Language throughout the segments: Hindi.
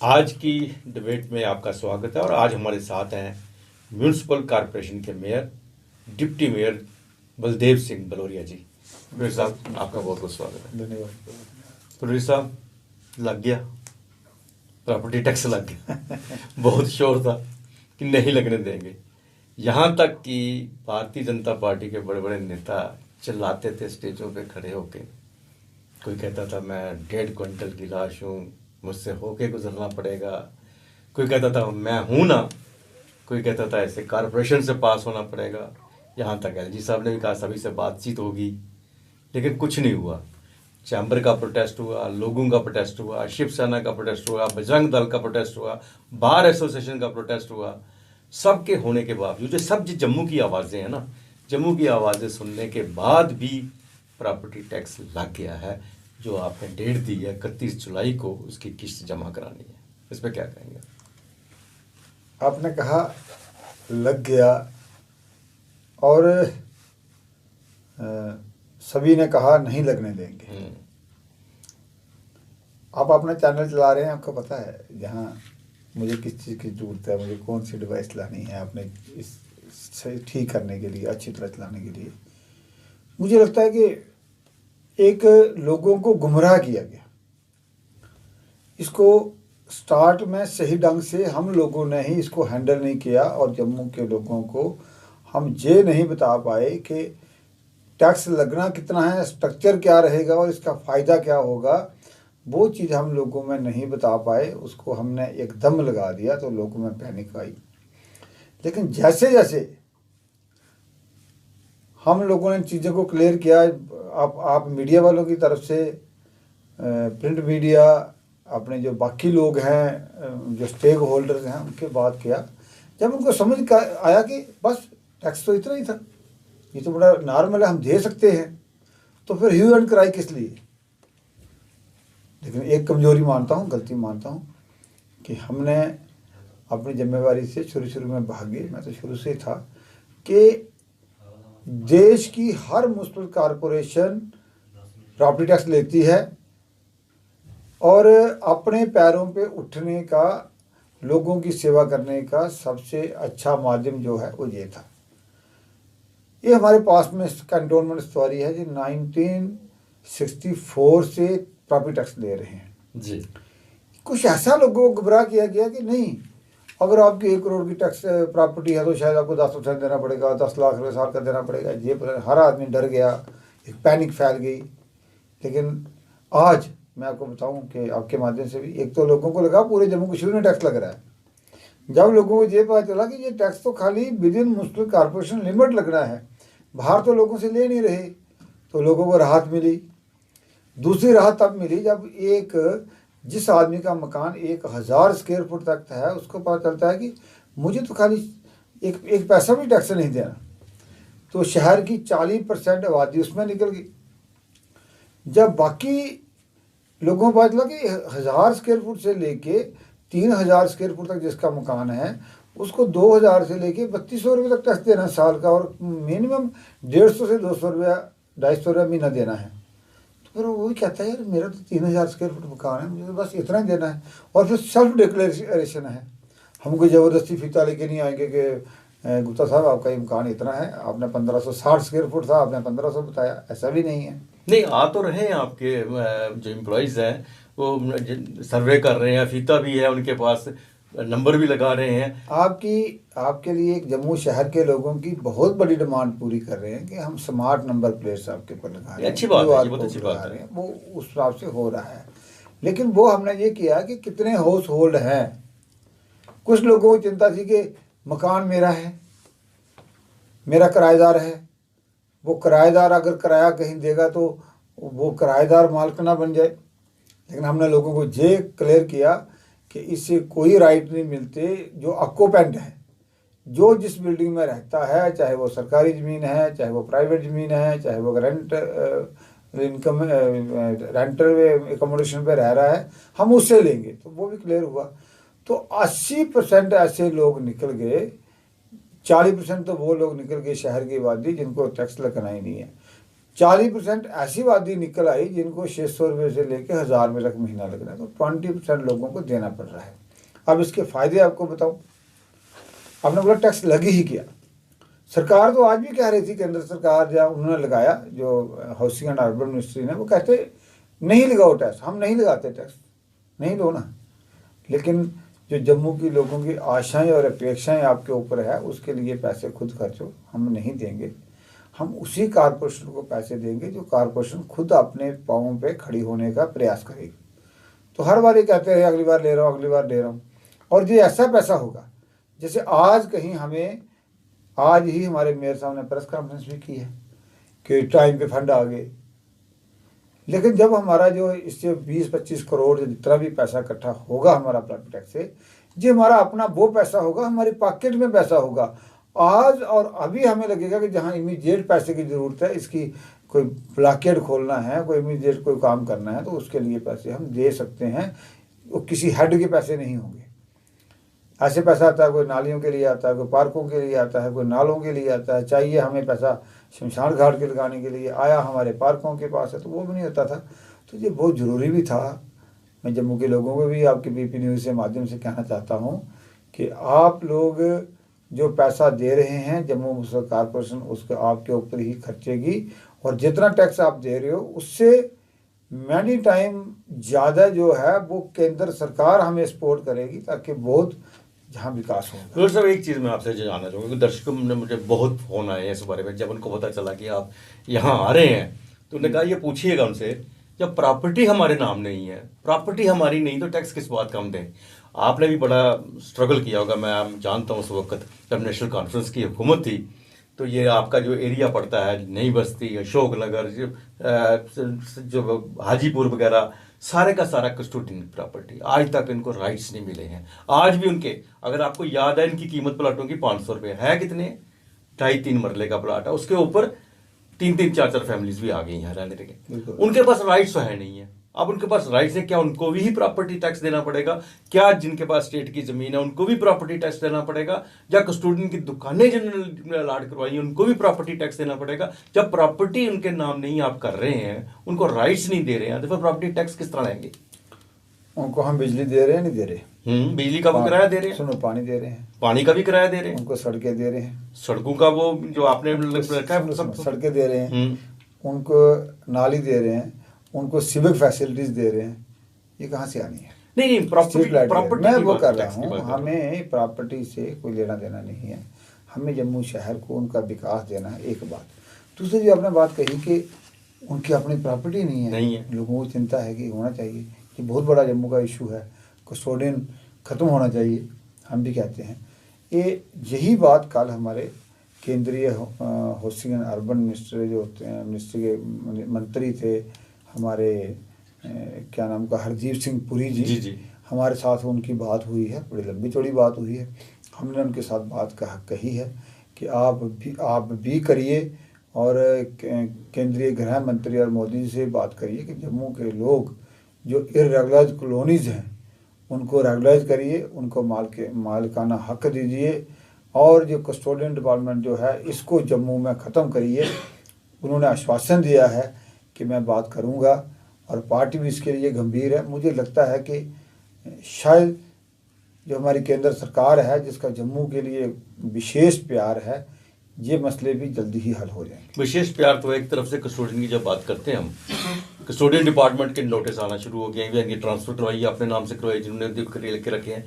आज की डिबेट में आपका स्वागत है। और आज हमारे साथ हैं म्यूनिसिपल कॉरपोरेशन के mayor, deputy mayor Baldev Singh Baloria ji. Mayor साहब, आपका बहुत बहुत स्वागत है। धन्यवाद। बलोरिया साहब, लग गया प्रॉपर्टी टैक्स, लग गया। बहुत शोर था कि नहीं लगने देंगे, यहाँ तक कि भारतीय जनता पार्टी के बड़े बड़े नेता चिल्लाते थे स्टेजों पे खड़े होके। कोई कहता था मैं 1.5 क्विंटल की लाश हूँ, मुझसे होके गुजरना पड़ेगा। कोई कहता था मैं हूं ना, कोई कहता था ऐसे कॉरपोरेशन से पास होना पड़ेगा। यहाँ तक एलजी साहब ने भी कहा सभी से बातचीत होगी, लेकिन कुछ नहीं हुआ। चैम्बर का प्रोटेस्ट हुआ, लोगों का प्रोटेस्ट हुआ, शिवसेना का प्रोटेस्ट हुआ, बजरंग दल का प्रोटेस्ट हुआ, बार एसोसिएशन का प्रोटेस्ट हुआ। सबके होने के बावजूद जो सब जम्मू की आवाज़ें हैं ना, जम्मू की आवाज़ें सुनने के बाद भी प्रॉपर्टी टैक्स लग गया है। जो आपने डेट दी है 31 जुलाई को, उसकी किस्त जमा करानी है। इस पर क्या कहेंगे? आपने कहा लग गया और सभी ने कहा नहीं लगने देंगे। आप अपना चैनल चला रहे हैं, आपको पता है जहाँ मुझे किस चीज़ की ज़रूरत है, मुझे कौन सी डिवाइस लानी है आपने इस ठीक करने के लिए, अच्छी तरह चलाने के लिए। मुझे लगता है कि एक लोगों को गुमराह किया गया। इसको स्टार्ट में सही ढंग से हम लोगों ने ही इसको हैंडल नहीं किया और जम्मू के लोगों को हम ये नहीं बता पाए कि टैक्स लगना कितना है, स्ट्रक्चर क्या रहेगा और इसका फ़ायदा क्या होगा। वो चीज़ हम लोगों में नहीं बता पाए, उसको हमने एकदम लगा दिया तो लोगों में पैनिक आई। लेकिन जैसे जैसे हम लोगों ने चीज़ों को क्लियर किया, आप मीडिया वालों की तरफ से, प्रिंट मीडिया, अपने जो बाकी लोग हैं, जो स्टेक होल्डर्स हैं, उनके बात किया। जब उनको समझ आया कि बस टैक्स तो इतना ही था, ये तो बड़ा नॉर्मल है, हम दे सकते हैं, तो फिर ह्यू एंड क्राई किस लिए। लेकिन एक कमजोरी मानता हूँ, गलती मानता हूँ कि हमने अपनी जिम्मेवारी से शुरू में भागे। मैं तो शुरू से था कि देश की हर म्युनिसिपल कॉरपोरेशन प्रॉपर्टी टैक्स लेती है और अपने पैरों पे उठने का, लोगों की सेवा करने का सबसे अच्छा माध्यम जो है वो ये था। ये हमारे पास में कैंटोनमेंट सवारी है जो 1964 से प्रॉपर्टी टैक्स ले रहे हैं जी। कुछ ऐसा लोगों को गुमराह किया गया कि नहीं, अगर आपकी 1 करोड़ की टैक्स प्रॉपर्टी है तो शायद आपको 10% देना पड़ेगा, 10 लाख रुपये साल का देना पड़ेगा। ये हर आदमी डर गया, एक पैनिक फैल गई। लेकिन आज मैं आपको बताऊं कि आपके माध्यम से भी, एक तो लोगों को लगा पूरे जम्मू कश्मीर में टैक्स लग रहा है। जब लोगों को ये पता चला कि ये टैक्स तो खाली with in municipal corporation limit लगना है, बाहर तो लोगों से ले नहीं रहे, तो लोगों को राहत मिली। दूसरी राहत तब मिली जब जिस आदमी का मकान 1000 स्क्वायर फुट तक है, उसको पता चलता है कि मुझे तो खाली एक पैसा भी टैक्स नहीं देना। तो शहर की 40% आबादी उसमें निकल गई। जब बाकी लोगों को पता चला कि 1000 स्क्वायर फुट से लेके 3000 स्क्वायर फुट तक जिसका मकान है, उसको 2000 से लेके 3200 रुपये तक टैक्स देना साल का, और मिनिमम 150 से 200 रुपया, 250 रुपया महीना देना है। फिर वही कहता है यार मेरा तो 3000 स्क्वायर फुट मकान है, मुझे तो बस इतना ही देना है। और फिर सेल्फ डिक्लेरेशन है, हम कोई ज़बरदस्ती फीता लेके नहीं आएंगे कि गुप्ता साहब आपका ये मकान इतना है, आपने 1560 स्क्वायर फुट था, आपने 1500 बताया, ऐसा भी नहीं है। नहीं, आ तो रहे हैं आपके जो एम्प्लॉयज़ हैं वो सर्वे कर रहे हैं, फीता भी है उनके पास, नंबर भी लगा रहे हैं। आपके लिए एक जम्मू शहर के लोगों की बहुत बड़ी डिमांड पूरी कर रहे हैं कि हम स्मार्ट नंबर प्लेट्स आपके ऊपर लगा रहे हैं। अच्छी बात है, ये बहुत अच्छी बात है। वो उस हिसाब से हो रहा है। लेकिन वो हमने ये किया कि कितने हाउस होल्ड हैं। कुछ लोगों को चिंता थी कि मकान मेरा है, मेरा किराएदार है, वो किराएदार अगर किराया कहीं देगा तो वो किराएदार मालिक ना बन जाए। लेकिन हमने लोगों को ये क्लियर किया कि इससे कोई राइट नहीं मिलते। जो ऑक्यूपेंट है, जो जिस बिल्डिंग में रहता है, चाहे वो सरकारी ज़मीन है, चाहे वो प्राइवेट ज़मीन है, चाहे वो रेंटर एकोमोडेशन पे रह रहा है, हम उससे लेंगे। तो वो भी क्लियर हुआ। तो 80% ऐसे लोग निकल गए, 40% तो वो लोग निकल गए शहर की आबादी जिनको टैक्स लगना ही नहीं है। 40% ऐसी वादी निकल आई जिनको 600 रुपये से लेकर 1000 रुपये तक महीना लग रहा है, तो 20% लोगों को देना पड़ रहा है। अब इसके फायदे आपको बताऊं। आपने बोला टैक्स लगी ही क्या। सरकार तो आज भी कह रही थी, केंद्र सरकार जहाँ उन्होंने लगाया, जो हाउसिंग एंड अर्बन मिनिस्ट्री ने, वो कहते नहीं लगाओ टैक्स, हम नहीं लगाते टैक्स, नहीं लो ना। लेकिन जो जम्मू की लोगों की आशाएं और अपेक्षाएं आपके ऊपर है, उसके लिए पैसे खुद खर्चो, हम नहीं देंगे। हम उसी कारपोरेशन को पैसे देंगे जो कारपोरेशन खुद अपने पाँव पे खड़ी होने का प्रयास करेगी। तो हर बार ये कहते हैं अगली बार ले रहा हूँ, अगली बार ले रहा हूँ, और ये ऐसा पैसा होगा जैसे आज कहीं हमें, आज ही हमारे मेयर साहब ने प्रेस कॉन्फ्रेंस भी की है कि टाइम पे फंड आ गए। लेकिन जब हमारा जो इससे 20-25 करोड़ जितना भी पैसा इकट्ठा होगा हमारा प्रॉपर्टी टैक्स से, जो हमारा अपना वो पैसा होगा, हमारी पॉकेट में पैसा होगा। आज और अभी हमें लगेगा कि जहाँ इमीडिएट पैसे की ज़रूरत है, इसकी कोई ब्लॉकेट खोलना है, कोई इमीडिएट कोई काम करना है, तो उसके लिए पैसे हम दे सकते हैं। वो किसी हेड के पैसे नहीं होंगे। ऐसे पैसा आता है, कोई नालियों के लिए आता है, कोई पार्कों के लिए आता है, कोई नालों के लिए आता है। चाहिए हमें पैसा शमशान घाट के लगाने के लिए, आया हमारे पार्कों के पास है, तो वो भी नहीं होता था। तो ये बहुत ज़रूरी भी था। मैं जम्मू के लोगों को भी आपके बीपी न्यूज़ के माध्यम से कहना चाहता हूँ कि आप लोग जो पैसा दे रहे हैं, जम्मू मुसलिम कॉरपोरेशन उसको आपके ऊपर ही खर्चेगी, और जितना टैक्स आप दे रहे हो उससे मैनी टाइम ज़्यादा जो है वो केंद्र सरकार हमें सपोर्ट करेगी, ताकि बहुत जहाँ विकास होगा। डॉक्टर साहब, एक चीज़ मैं आपसे जानना चाहूँगा कि दर्शकों ने मुझे बहुत फ़ोन आए हैं इस बारे में। जब उनको पता चला कि आप यहाँ आ रहे हैं, तो उन्होंने कहा ये पूछिएगा उनसे, जब प्रॉपर्टी हमारे नाम नहीं है, प्रॉपर्टी हमारी नहीं, तो टैक्स किस बात का हम दें। आपने भी बड़ा स्ट्रगल किया होगा, मैं जानता हूँ। उस वक्त जब नेशनल कॉन्फ्रेंस की हुकूमत थी, तो ये आपका जो एरिया पड़ता है, नई बस्ती, अशोक नगर, जो हाजीपुर वगैरह, सारे का सारा कस्टोडियन प्रॉपर्टी, आज तक इनको राइट्स नहीं मिले हैं। आज भी उनके, अगर आपको याद है, इनकी कीमत प्लाटों की 500 रुपये है। कितने? 2.5-3 मरले का प्लाट है, उसके ऊपर 3-3, 4-4 फैमिलीज भी आ गई हैं रहने के। उनके पास राइट्स है नहीं है। अब उनके पास राइट्स है, क्या उनको भी प्रॉपर्टी टैक्स देना पड़ेगा? क्या जिनके पास स्टेट की जमीन है उनको भी प्रॉपर्टी टैक्स देना पड़ेगा? या कस्टोडियन की दुकानें जिन्होंने अलाट करवाई उनको भी प्रॉपर्टी टैक्स देना पड़ेगा? जब प्रॉपर्टी उनके नाम नहीं आप कर रहे हैं, उनको राइट्स नहीं दे रहे हैं, तो फिर प्रॉपर्टी टैक्स किस तरह लेंगे? उनको हम बिजली दे रहे हैं, नहीं दे रहे? बिजली का भी किराया दे रहे हैं, सुनो, पानी दे रहे हैं, पानी का भी किराया दे रहे हैं, उनको सड़कें दे रहे हैं, सड़कों का वो जो आपने रखा है सब सड़कें दे रहे हैं, उनको नाली दे रहे हैं, उनको सिविक फैसिलिटीज दे रहे हैं। ये कहाँ से आनी है? नहीं, प्रॉपर्टी मैं वो कर रहा हूँ, हमें प्रॉपर्टी से कोई लेना देना नहीं है। हमें जम्मू शहर को उनका विकास देना है, एक बात। दूसरी जो आपने बात कही कि उनकी अपनी प्रॉपर्टी नहीं है, लोगों को चिंता है कि होना चाहिए। ये बहुत बड़ा जम्मू का इशू है, कस्टोडियन ख़त्म होना चाहिए, हम भी कहते हैं। यही बात कल हमारे केंद्रीय हाउसिंग एंड अर्बन मिनिस्टर जो होते हैं, मिनिस्ट्री के मंत्री थे हमारे, क्या नाम का, हरदीप सिंह पुरी जी, हमारे साथ उनकी बात हुई है, बड़ी लंबी चौड़ी बात हुई है। हमने उनके साथ बात कही है कि आप भी करिए, और केंद्रीय गृह मंत्री और मोदी जी से बात करिए कि जम्मू के लोग जो इर्रेगुलराइज कॉलोनीज हैं उनको रेगुलाइज करिए, उनको मालिकाना हक दीजिए, और जो कस्टोडियन डिपार्टमेंट जो है इसको जम्मू में ख़त्म करिए। उन्होंने आश्वासन दिया है कि मैं बात करूंगा, और पार्टी भी इसके लिए गंभीर है। मुझे लगता है कि शायद जो हमारी केंद्र सरकार है, जिसका जम्मू के लिए विशेष प्यार है, ये मसले भी जल्दी ही हल हो जाएंगे। विशेष प्यार तो एक तरफ से कस्टोडियन की जब बात करते हैं हम, कस्टोडियन डिपार्टमेंट के नोटिस आना शुरू हो गए हैं, इनकी ट्रांसफर करवाई, अपने नाम से करवाई, जिन्होंने लेके रखे हैं।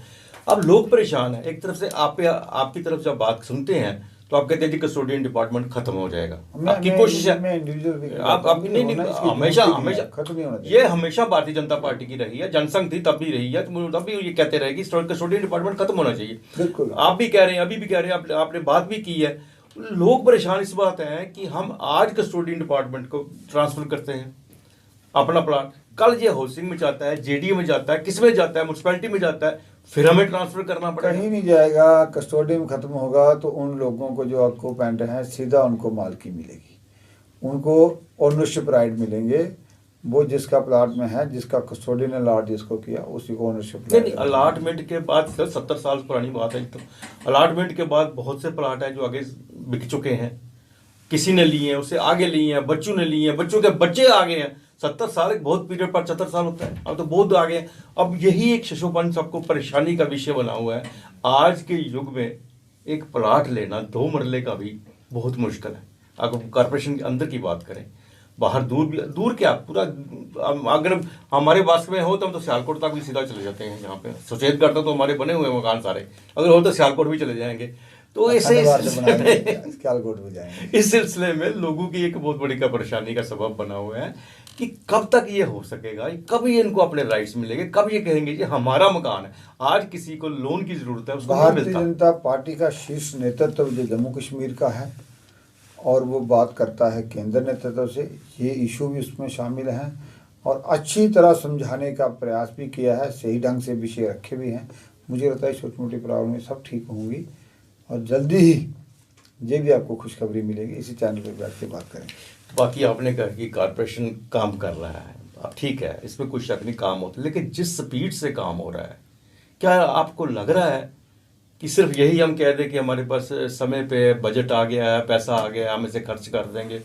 अब लोग परेशान हैं। एक तरफ से आपकी तरफ जब बात सुनते हैं तो आप कहते हैं कि कस्टोडियन डिपार्टमेंट खत्म हो जाएगा। आपकी कोशिश है, आप नहीं, हमेशा खत्म नहीं होना, ये हमेशा भारतीय जनता पार्टी की रही है, जनसंघ थी तब भी रही है, तब भी ये कहते रहेगी कस्टोडियन डिपार्टमेंट खत्म होना चाहिए। बिल्कुल, आप भी कह रहे हैं, अभी भी कह रहे हैं, आपने बात भी की है। लोग परेशान इस बात है कि हम आज कस्टोडियन डिपार्टमेंट को ट्रांसफर करते हैं अपना प्लाट, कल ये हाउसिंग में जाता है, जेडीए में जाता है, किस में जाता है, म्युनिसिपैलिटी में जाता है, फिर हमें ट्रांसफर करना पड़ेगा। कहीं नहीं जाएगा। कस्टोडियन खत्म होगा तो उन लोगों को जो ऑक्यूपेंट हैं सीधा उनको मालकी मिलेगी, उनको ओनरशिप राइट मिलेंगे। वो जिसका प्लाट में है, जिसका कस्टोडियन अलॉट जिसको किया, उसी को ओनरशिप। नहीं, अलॉटमेंट के बाद 70 साल पुरानी बात है। तो अलॉटमेंट के बाद बहुत से प्लाट हैं जो आगे बिक चुके हैं, किसी ने लिए हैं, उससे आगे लिए हैं, बच्चों ने लिए हैं, बच्चों के बच्चे आगे हैं। 70 साल एक बहुत पीरियड पर 74 साल होता है, अब तो बहुत आगे हैं। अब यही एक शिशुपन सबको परेशानी का विषय बना हुआ है। आज के युग में एक प्लाट लेना 2 मरले का भी बहुत मुश्किल है। अगर कॉर्पोरेशन के अंदर की बात करें, बाहर दूर क्या पूरा, अगर हमारे पास में हो तो हम तो सियालकोट तक भी सीधा चले जाते हैं। यहाँ पे सुचेतगढ़ तक तो हमारे बने हुए हैं मकान सारे, अगर हो तो सियालकोट भी चले जाएंगे। तो ऐसे इस सिलसिले में लोगों की एक बहुत बड़ी का परेशानी का सबब बना हुआ है कि कब तक ये हो सकेगा, कब ये इनको अपने राइट्स मिलेंगे, कब ये कहेंगे कि हमारा मकान है। आज किसी को लोन की जरूरत है, उसको नहीं भारतीय मिलता। जनता पार्टी का शीर्ष नेतृत्व जो जम्मू कश्मीर का है और वो बात करता है केंद्र नेतृत्व से, ये इशू भी उसमें शामिल हैं और अच्छी तरह समझाने का प्रयास भी किया है, सही ढंग से विषय रखे भी हैं। मुझे लगता है छोटी मोटी प्रॉब्लम सब ठीक होंगी और जल्दी ही ये भी आपको खुशखबरी मिलेगी। इसी चैनल पर बैठ के बात करेंगे। बाकी आपने कहा कि कॉर्पोरेशन काम कर रहा है, अब ठीक है, इसमें कोई शक नहीं, काम होता है, लेकिन जिस स्पीड से काम हो रहा है, क्या आपको लग रहा है कि सिर्फ यही हम कह दें कि हमारे पास समय पे बजट आ गया है, पैसा आ गया है, हम इसे खर्च कर देंगे?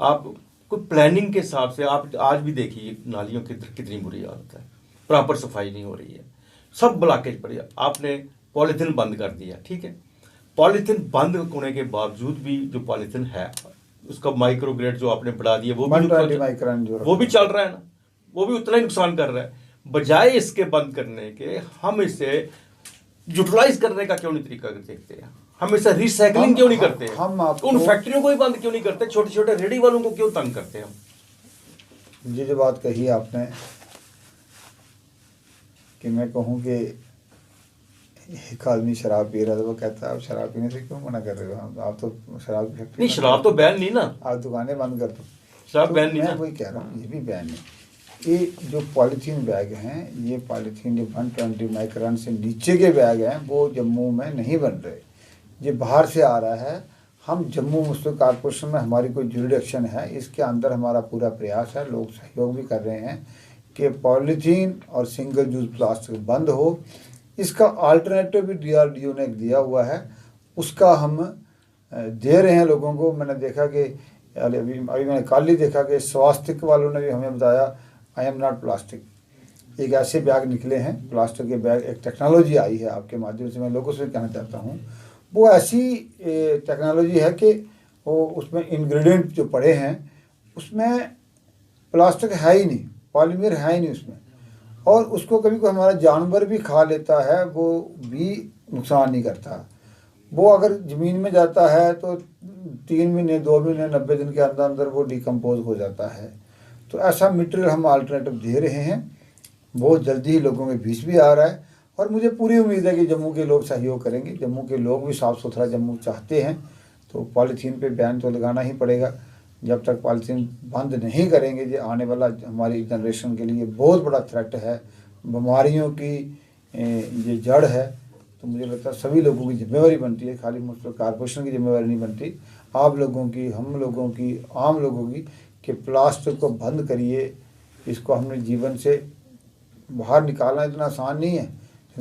आप कोई प्लानिंग के हिसाब से आप आज भी देखिए नालियों की कितनी बुरी हालत है, प्रॉपर सफाई नहीं हो रही है, सब ब्लॉकेज पड़ी है। आपने पॉलीथीन बंद कर दिया, ठीक है, पॉलीथीन बंद होने के बावजूद भी जो पॉलीथीन है उसका माइक्रोग्रेड जो आपने बढ़ा दिया वो भी चल रहा है ना, वो भी उतना ही नुकसान कर रहा है। बजाय इसके बंद करने के हम इसे यूटिलाइज करने का क्यों नहीं तरीका देखते हैं? हम इसे रिसाइकलिंग क्यों नहीं करते हैं? हम उन फैक्ट्रियों को ही बंद क्यों नहीं करते? छोटे छोटे रेडी वालों को क्यों तंग करते हैं हम? ये जो बात कही आपने कि मैं कहूँ कि एक आदमी शराब पी रहा था, वो कहता है आप शराब पीने से क्यों मना कर रहे हो? आप तो शराब की फैक्ट्री नहीं, शराब तो बैन नहीं ना, आप दुकानें बंद कर दो, शराब बैन नहीं मैं ना। वही कह रहा हूँ, ये भी बैन है। ये जो पॉलीथीन बैग हैं, ये पॉलीथीन जो 120 माइक्रोन से नीचे के बैग हैं वो जम्मू में नहीं बन रहे, ये बाहर से आ रहा है। हम जम्मू मुस्लिम कॉर्पोरेशन में हमारी कोई जुरिडिक्शन है, इसके अंदर हमारा पूरा प्रयास है, लोग सहयोग भी कर रहे हैं कि पॉलीथीन और सिंगल यूज प्लास्टिक बंद हो। इसका अल्टरनेटिव भी DRDO ने दिया हुआ है, उसका हम दे रहे हैं लोगों को। मैंने देखा कि अभी मैंने कल ही देखा कि स्वास्थ्य वालों ने भी हमें बताया आई एम नॉट प्लास्टिक, एक ऐसे बैग निकले हैं प्लास्टिक के बैग, एक टेक्नोलॉजी आई है आपके माध्यम से, मैं लोगों से कहना चाहता हूँ वो ऐसी टेक्नोलॉजी है कि वो उसमें इंग्रेडिएंट जो पड़े हैं उसमें प्लास्टिक है ही नहीं, पॉलीमर है ही नहीं उसमें, और उसको कभी कोई हमारा जानवर भी खा लेता है वो भी नुकसान नहीं करता। वो अगर ज़मीन में जाता है तो 3 महीने 2 महीने 90 दिन के अंदर अंदर वो डिकम्पोज हो जाता है। तो ऐसा मटेरियल हम अल्टरनेटिव दे रहे हैं, बहुत जल्दी ही लोगों के बीच भी आ रहा है और मुझे पूरी उम्मीद है कि जम्मू के लोग सहयोग करेंगे। जम्मू के लोग भी साफ़ सुथरा जम्मू चाहते हैं, तो पॉलीथीन पे बैन तो लगाना ही पड़ेगा। जब तक पॉलीथीन बंद नहीं करेंगे, ये आने वाला हमारी जनरेशन के लिए बहुत बड़ा थ्रेट है, बीमारियों की ये जड़ है। तो मुझे लगता है सभी लोगों की जिम्मेवारी बनती है, खाली मुझे कॉर्पोरेशन की जिम्मेवारी नहीं बनती, आप लोगों की, हम लोगों की, आम लोगों की, कि प्लास्टिक को बंद करिए। इसको हमने जीवन से बाहर निकालना इतना आसान नहीं है,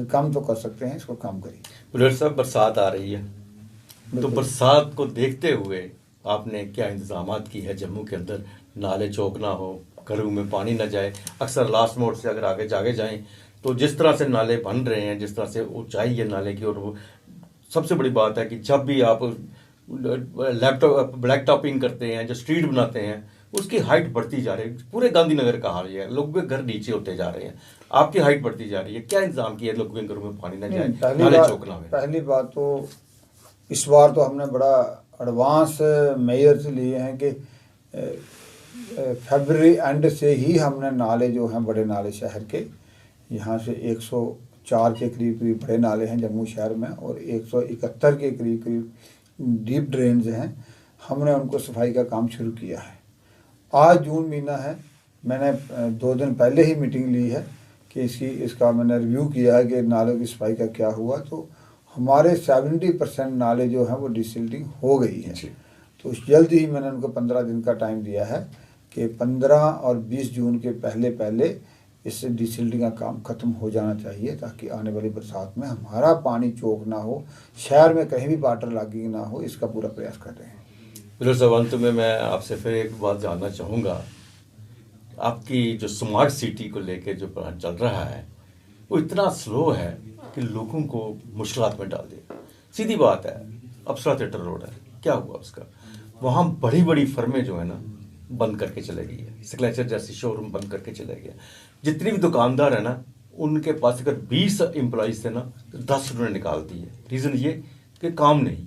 कम तो कर सकते हैं, इसको कम करिए। बुलेट साहब, बरसात आ रही है, तो बरसात को देखते हुए आपने क्या इंतजामात की है जम्मू के अंदर? नाले चौक ना हो, घरों में पानी ना जाए। अक्सर लास्ट मोड से अगर आगे जागे जाएं तो जिस तरह से नाले बन रहे हैं, जिस तरह से ऊंचाई है नाले की, और वो सबसे बड़ी बात है कि जब भी आप ब्लैक टॉपिंग करते हैं, जो स्ट्रीट बनाते हैं, उसकी हाइट बढ़ती जा रही है। पूरे गांधीनगर का हाल ये है, लोगों के घर नीचे होते जा रहे हैं, आपकी हाइट बढ़ती जा रही है। क्या इंतजाम किया है लोगों के घरों में पानी ना जाए, नाले चौक ना हो? पहली बात तो इस बार तो हमने बड़ा एडवांस मेजर्स लिए हैं कि फरवरी एंड से ही हमने नाले जो हैं, बड़े नाले शहर के, यहाँ से 104 के करीब करीब बड़े नाले हैं जम्मू शहर में और 171 के करीब करीब डीप ड्रेन्स हैं, हमने उनको सफाई का काम शुरू किया है। आज जून महीना है, मैंने 2 दिन पहले ही मीटिंग ली है कि इसका मैंने रिव्यू किया है कि नालों की सफाई का क्या हुआ। तो हमारे 70% नाले जो हैं वो डिसिल्टिंग हो गई है। तो जल्द ही मैंने उनको 15 दिन का टाइम दिया है कि 15 और 20 जून के पहले पहले इस डिसिल्टिंग का काम ख़त्म हो जाना चाहिए, ताकि आने वाली बरसात में हमारा पानी चौक ना हो, शहर में कहीं भी वाटर लॉगिंग ना हो। इसका पूरा प्रयास कर रहे हैं। बिलर साहब, अंत में मैं आपसे फिर एक बात जानना चाहूँगा। आपकी जो स्मार्ट सिटी को लेके जो प्लान चल रहा है वो इतना स्लो है कि लोगों को मुश्किलात में डाल दिया। सीधी बात है, अप्सरा थिएटर रोड है, क्या हुआ उसका? वहाँ बड़ी बड़ी फर्में जो है ना बंद करके चले गई है। सिग्नेचर जैसी शोरूम बंद करके चले गए। जितनी भी दुकानदार है ना, उनके पास अगर 20 एम्प्लॉयज़ थे ना तो 10 उन्होंने निकाल दिए। रीज़न ये कि काम नहीं,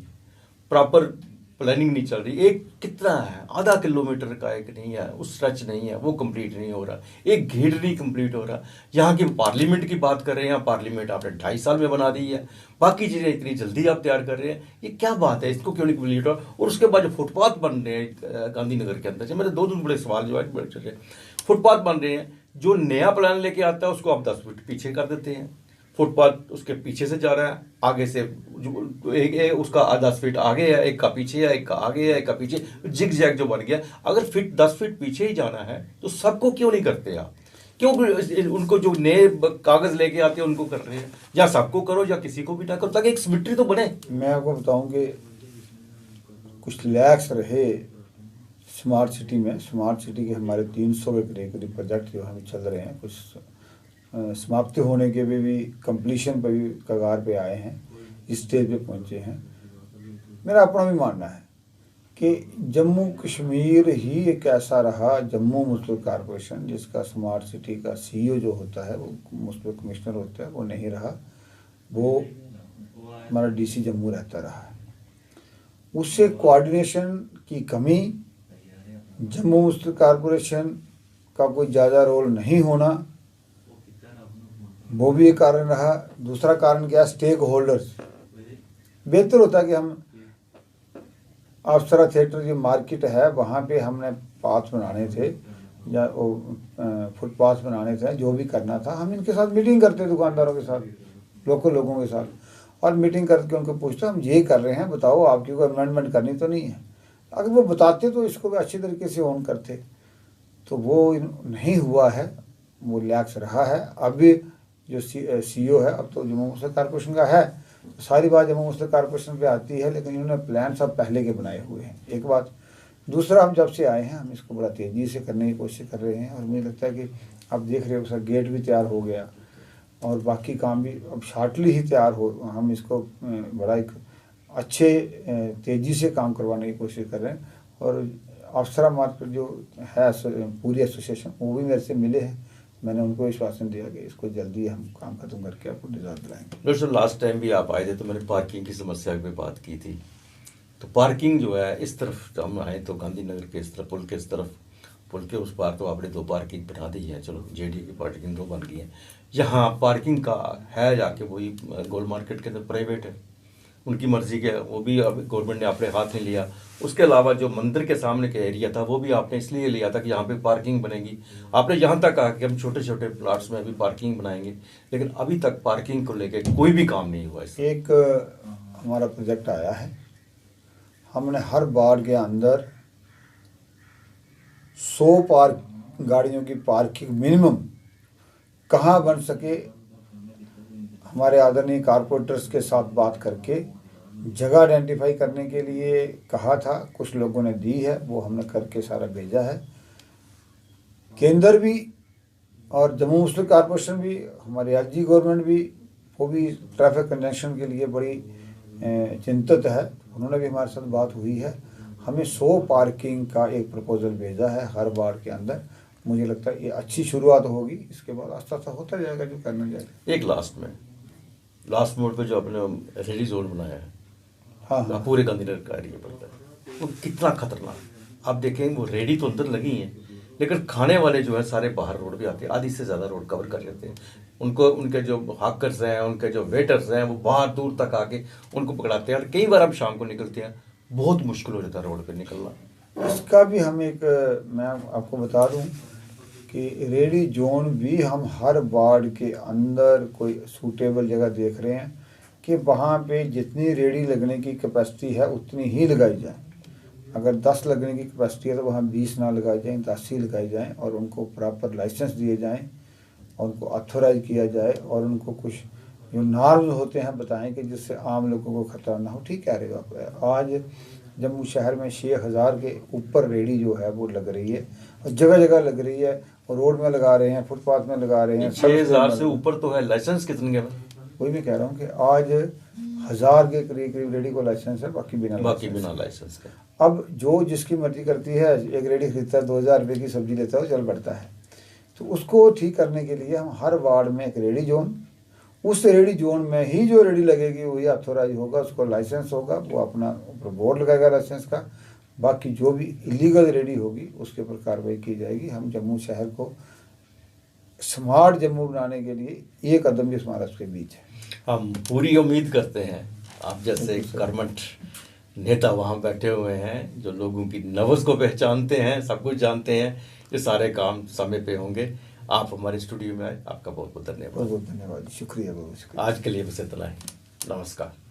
प्रॉपर प्लानिंग नहीं चल रही। एक कितना है, आधा किलोमीटर का एक नहीं है, उस स्ट्रेच नहीं है, वो कंप्लीट नहीं हो रहा। एक गेट नहीं कंप्लीट हो रहा। यहाँ की पार्लियामेंट की बात कर रहे हैं, यहाँ पार्लियामेंट आपने 2.5 साल में बना दी है। बाकी चीज़ें इतनी जल्दी आप तैयार कर रहे हैं, ये क्या बात है? इसको क्यों नहीं कंप्लीट हो? और उसके बाद जो फुटपाथ बन रहे हैं गांधीनगर के अंदर, मेरे दो बड़े सवाल जो है बड़े चल फुटपाथ बन रहे हैं, जो नया प्लान लेके आता है उसको आप 10 फीट पीछे कर देते हैं। फुटपाथ उसके पीछे से जा रहा है, आगे से एक उसका 10 फीट आगे है, एक का पीछे है, एक का आगे है, एक का पीछे, जिग जैग जो बन गया। अगर 10 फीट पीछे ही जाना है तो सबको क्यों नहीं करते आप? क्यों उनको जो नए कागज लेके आते हैं उनको कर रहे हैं? या सबको करो या किसी को भी ना करो, ताकि एक सिमेट्री तो बने। मैं आपको बताऊं कि कुछ लैक्स रहे स्मार्ट सिटी में। स्मार्ट सिटी के हमारे 300 के करीब प्रोजेक्ट जो हमें चल रहे हैं, कुछ समाप्ति होने के भी कंप्लीशन पे भी कगार पे आए हैं, इस स्टेज पे पहुंचे हैं। मेरा अपना भी मानना है कि जम्मू कश्मीर ही एक ऐसा रहा, जम्मू म्यूनसिपल कॉरपोरेशन, जिसका स्मार्ट सिटी का सीईओ जो होता है वो म्यूनसिपल कमिश्नर होता है, वो नहीं रहा। वो हमारा डीसी जम्मू रहता रहा है। उससे कोऑर्डिनेशन की कमी, जम्मू म्यूनसिपल कॉरपोरेशन का कोई ज़्यादा रोल नहीं होना, वो भी एक कारण रहा। दूसरा कारण क्या, स्टेक होल्डर्स। बेहतर होता कि हम अप्सरा थिएटर जो मार्केट है वहाँ पे हमने पाथ बनाने थे या वो फुटपाथ बनाने थे, जो भी करना था हम इनके साथ मीटिंग करते, दुकानदारों के साथ, लोकल लोगों के साथ, और मीटिंग करके उनको पूछते हम ये कर रहे हैं, बताओ आपकी कोई अमेंडमेंट करनी तो नहीं है। अगर वो बताते तो इसको भी अच्छी तरीके से ऑन करते, तो वो नहीं हुआ है, वो लैक्स रहा है। अभी जो सीईओ है अब तो जम्मू म्यूनसिपल कॉरपोरेशन का है, तो सारी बात जम्मू म्यूनसिपल कॉरपोरेशन पे आती है, लेकिन इन्होंने प्लान सब पहले के बनाए हुए हैं, एक बात। दूसरा, हम जब से आए हैं हम इसको बड़ा तेज़ी से करने की कोशिश कर रहे हैं, और मुझे लगता है कि आप देख रहे हो उसका गेट भी तैयार हो गया और बाकी काम भी अब शार्टली ही तैयार हो। हम इसको बड़ा एक अच्छे तेज़ी से काम करवाने की कोशिश कर रहे हैं। और अप्सरा मार्केट जो है पूरी एसोसिएशन, वो भी मेरे से मिले हैं। मैंने उनको विश्वासन दिया कि इसको जल्दी हम काम खत्म करके आपको रिजल्ट दिलाएंगे। दोस्तों, लास्ट टाइम भी आप आए थे तो मैंने पार्किंग की समस्या पे बात की थी। तो पार्किंग जो है, इस तरफ हम आए तो गांधीनगर के इस तरफ, पुल के इस तरफ, पुल के उस पार तो आपने 2 पार्किंग बना दी है, चलो जेडी की पार्किंग 2 बन गई है। यहाँ पार्किंग का है जाके वही गोल मार्केट के अंदर प्राइवेट है, उनकी मर्जी के, वो भी अब गवर्नमेंट ने अपने हाथ में लिया। उसके अलावा जो मंदिर के सामने का एरिया था वो भी आपने इसलिए लिया था कि यहाँ पे पार्किंग बनेगी। आपने यहाँ तक कहा कि हम छोटे छोटे प्लाट्स में भी पार्किंग बनाएंगे, लेकिन अभी तक पार्किंग को लेके कोई भी काम नहीं हुआ। एक हमारा प्रोजेक्ट आया है, हमने हर वार्ड के अंदर 100 गाड़ियों की पार्किंग मिनिमम कहाँ बन सके, हमारे आदरणीय कारपोरेटर्स के साथ बात करके जगह आइडेंटिफाई करने के लिए कहा था। कुछ लोगों ने दी है, वो हमने करके सारा भेजा है। केंद्र भी और जम्मू म्यूनसिपल कॉरपोरेशन भी, हमारी राज्य गवर्नमेंट भी, वो भी ट्रैफिक कंजेशन के लिए बड़ी चिंतित है। उन्होंने भी हमारे साथ बात हुई है। हमें 100 पार्किंग का एक प्रपोजल भेजा है हर वार्ड के अंदर। मुझे लगता है ये अच्छी शुरुआत होगी, इसके बाद आस्ता आस्ता होता जाएगा जो करना जाएगा। एक लास्ट मोड पे जो आपने रेडी जोन बनाया है, हाँ, पूरे गांधीनगर का एरिया पड़ता है, वो कितना खतरनाक। आप देखें वो रेडी तो अंदर लगी हैं, लेकिन खाने वाले जो है सारे बाहर रोड पे आते हैं, आधी से ज़्यादा रोड कवर कर लेते हैं। उनको उनके जो हाकर्स हैं, उनके जो वेटर्स हैं, वो बाहर दूर तक आके उनको पकड़ाते हैं। और कई बार हम शाम को निकलते हैं, बहुत मुश्किल हो जाता है रोड पे निकलना। इसका भी हम एक, मैं आपको बता दूं कि रेडी जोन भी हम हर वार्ड के अंदर कोई सूटेबल जगह देख रहे हैं कि वहाँ पे जितनी रेडी लगने की कैपेसिटी है उतनी ही लगाई जाए। अगर 10 लगने की कैपेसिटी है तो वहाँ 20 ना लगाई जाए, 10 ही लगाई जाएँ, और उनको प्रॉपर लाइसेंस दिए जाएँ और उनको ऑथोराइज किया जाए, और उनको कुछ जो नॉर्म्स होते हैं बताएं कि जिससे आम लोगों को खतरा ना हो। ठीक कह रहे हो आप। आज जम्मू शहर में 6000 के ऊपर रेडी जो है वो लग रही है, और जगह जगह लग रही है, और रोड में लगा रहे हैं, फुटपाथ में लगा रहे हैं। 6000 से ऊपर तो है, लाइसेंस कितने के? वही मैं कह रहा हूँ कि आज 1000 के करीब करीब रेडी को लाइसेंस है, बाकी बिना लाइसेंस के। अब जो जिसकी मर्जी करती है, एक रेडी खरीदता है 2000 रुपये की सब्जी लेता है, चल बढ़ता है। तो उसको ठीक करने के लिए हम हर वार्ड में एक रेडी जोन, उस रेडी जोन में ही जो रेडी लगेगी वही ऑथोराइज होगा, उसको लाइसेंस होगा, वो अपना ऊपर बोर्ड लगाएगा लाइसेंस का। बाकी जो भी इलीगल रेडी होगी उसके ऊपर कार्रवाई की जाएगी। हम जम्मू शहर को स्मार्ट जम्मू बनाने के लिए ये कदम भी हमारा उसके बीच है। हम पूरी उम्मीद करते हैं आप जैसे कर्मठ नेता वहाँ बैठे हुए हैं, जो लोगों की नब्ज़ को पहचानते हैं, सब कुछ जानते हैं, ये सारे काम समय पे होंगे। आप हमारे स्टूडियो में आए, आपका बहुत बहुत धन्यवाद। बहुत बहुत धन्यवाद, शुक्रिया, बहुत शुक्रिया। आज के लिए बस इतना ही। नमस्कार।